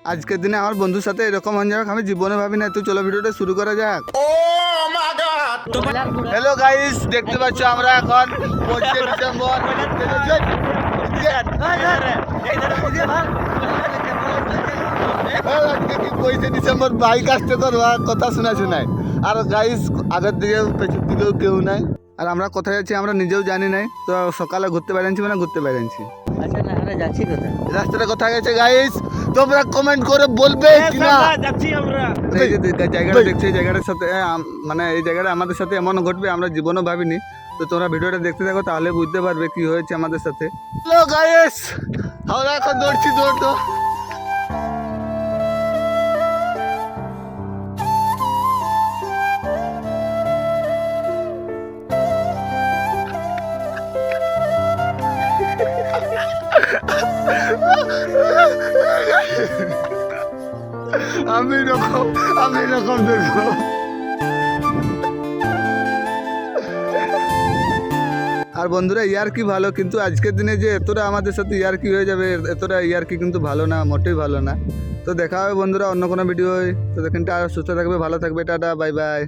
আজকের দিনে আমার বন্ধুর সাথে এরকম হয়ে যাবে আমি জীবনে ভাবি না। তো চলো ভিডিওটা শুরু করা যাক। হ্যালো গাইস, দেখতে পাচ্ছ আমরা এখন 25 ডিসেম্বর। আজকে কি 25 ডিসেম্বর বাইক আসতে তোর কথা শোনা শোনায়। আর গাইস আগের দিকে পেছন দিকেও কেউ নাই। আর আমরা কোথায় যাচ্ছি আমরা নিজেও জানি নাই। তো সকালে ঘুরতে বেরিয়েছি মানে ঘুরতে বেরিয়েছি। আচ্ছা না আমরা যাচ্ছি কোথায়? রাস্তাটা কোথায় গেছে গাইস তোমরা কমেন্ট করে বলবে কিনা। যাচ্ছি আমরা। এই যে জায়গাটা দেখছি এই জায়গাটার সাথে মানে এই জায়গাটা আমাদের সাথে এমন ঘটবে আমরা জীবনও ভাবিনি। তো তোমরা ভিডিওটা দেখতে থাকো তাহলে বুঝতে পারবে কি হয়েছে আমাদের সাথে। হ্যালো গাইস, আমরা এখন দৌড়ছি দৌড় তো। আমি রকম দেখবো। আর বন্ধুরা ইয়ার কি ভালো, কিন্তু আজকের দিনে যে এতটা আমাদের সাথে ইয়ার কি হয়ে যাবে, এতটা ইয়ার কি কিন্তু ভালো না, মোটেই ভালো না। তো দেখা হবে বন্ধুরা অন্য কোনো ভিডিও। তো দেখেন সুস্থ থাকবে, ভালো থাকবে, টাটা, বাই বাই।